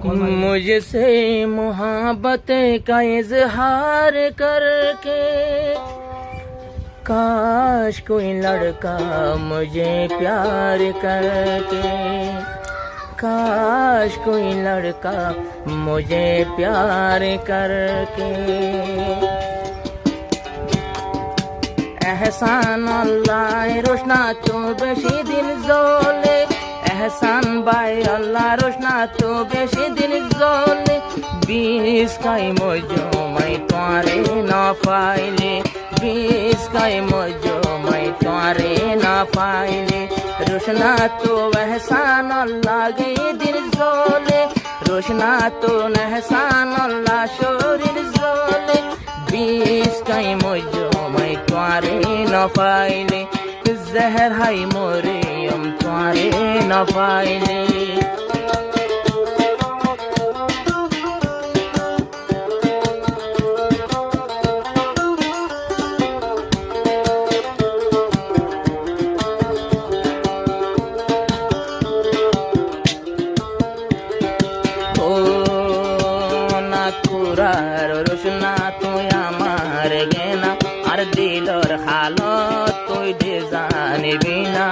मुझसे मोहब्बत का इजहार करके काश कोई लड़का मुझे प्यार करके काश कोई लड़का मुझे प्यार करके एहसान अल्लाह रोशना तो बेशी दिल जोले एहसान बाय अल्लाह रोशना तो बेशी दिल जोले 20 काई मोजो मैं तुम्हारे ना पाइले 20 काई मोजो मैं तुम्हारे ना पाइले रोशना तो एहसान अल्लाह गई दिल जोले रोशना तो एहसान अल्लाह शोरिल जोले 20 काई मोजो मैं तुम्हारे ना पाइले जहर हाई मोरे हम तुम्हारे न पाइले ओ ना कुरार रोशना तो আমার গেনা আর দিলর হালত তুই দে জানিবি না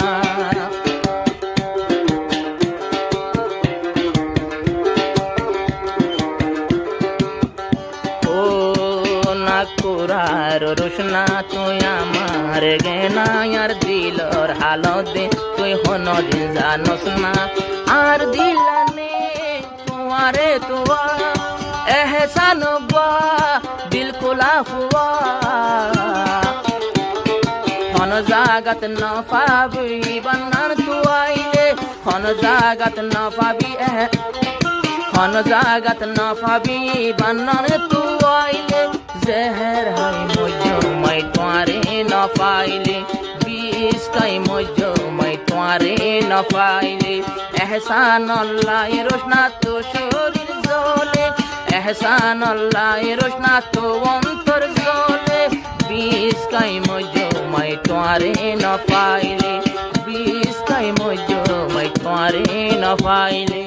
ও না কুরার রোশনা তুই আমার গেনা আর দিলর হালত দে তুই হনো দিন জানোস না আর দিলানে তোমারে তোয়া एहसान बा दिल को लाफवा हन जागत न पाबी बनन तू आइले हन जागत न पाबी हन जागत न पाबी बनन तू आइले जहर है मुझो मैं तुम्हारे न पाइले 20 काई मुझो मैं तुम्हारे न पाइले एहसान अल्लाह रोशना तो शोरिल जोले एहसान अल्लाह रोशना तो अंतर जोले 20 काई मुझो मैं तुम्हारे न पाइले 20 काई मुझो मैं तुम्हारे न पाइले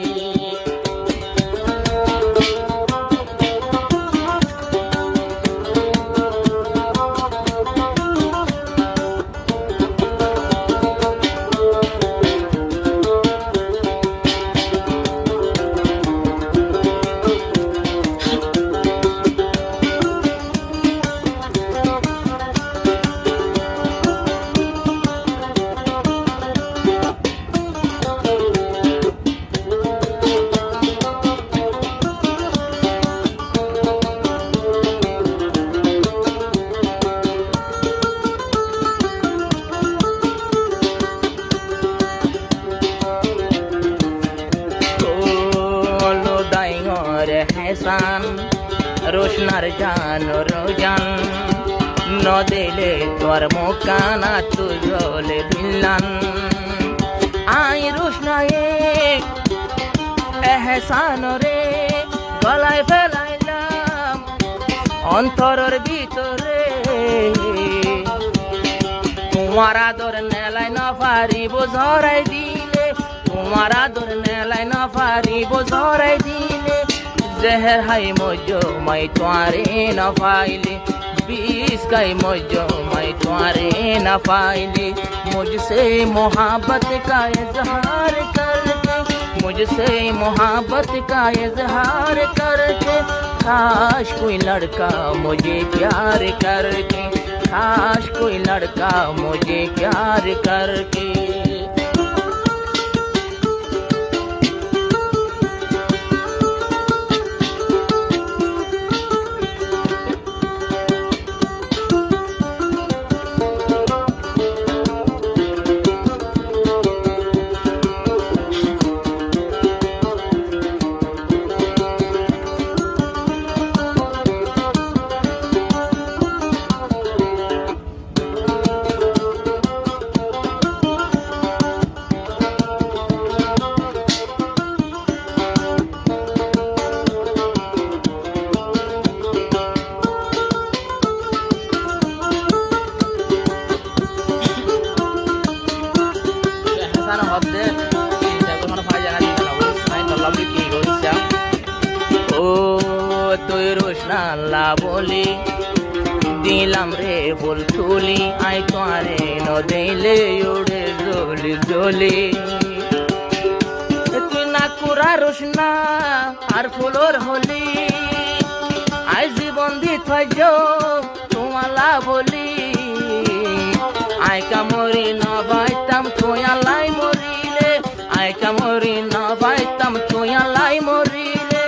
एहसान रोशनार जान रोजान न दिले तोर मोकाना तू जोले भिल्लान आई रोशना एहसान रे गलाय फेलाइलाम অন্তরের ভিতরে তোমার আদর নেলাই না পারিব জরাই দিলে তোমার আদর নেলাই না পারিব জরাই দিলে जहर है मुझो मैं तुम्हारे न पाइले 20 काई मुझो मैं तुम्हारे न पाइले मुझसे मोहब्बत का इजहार करके मुझसे मोहब्बत का इजहार करके काश कोई लड़का मुझे प्यार करके काश कोई लड़का मुझे प्यार करके তুই রোশনাল্লা বলি দিলাম রে ফুল তুলি আই তোয়ারে নদিলে উড়ে জলি জলি তুই না কুরা রোশনা আর ফুলর হলি আই জীবন দি থাইজ তোমালা বলি আই কামরি না বাইতাম তোয়ালাই মরিলে আই কামরি না বাইতাম তোয়ালাই মরিলে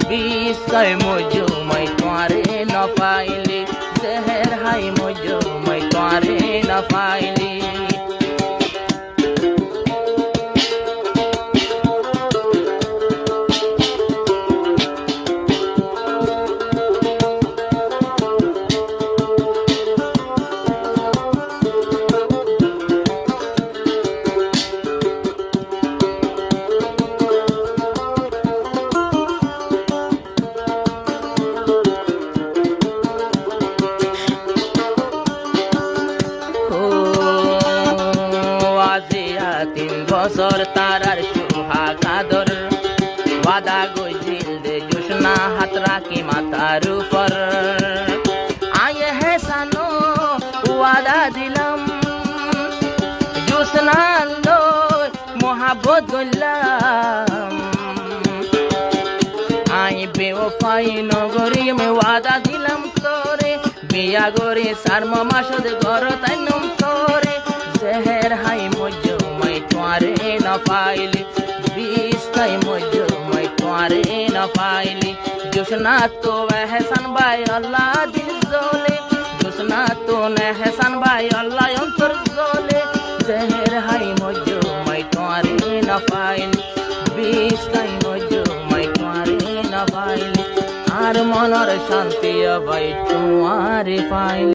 বিষয় মজু মই তোয়ারে না পাইলি জহর হাই মজু মই তোয়ারে না পাইলি তিন বছর তারার সুহাগাদর ওয়াদা গইছিল দে জোসনা হাত রাখি মাথার উপর আয়ে হেসানো ওয়াদা দিলাম জোসনা লো মোহাব্বত গইলাম আই বেওফাই নগরী আমি ওয়াদা দিলাম তোরে বিয়া গরে সার মাসদ ঘর তাইনম তোরে জহর হাই মজু মই তোয়ারে না পাইলি বিষয় মজু মই তোয়ারে না পাইলি জোসনা তো এহসান ভাই আল্লাহ দিল জলে জোসনা তো এহসান ভাই আল্লাহ অন্তর জলে জহর হাই মজু মই তোয়ারে না পাইলি বিষয় মজু মই তোয়ারে না পাইলি আর মনের শান্তি ভাই তোয়ারে পাইলি।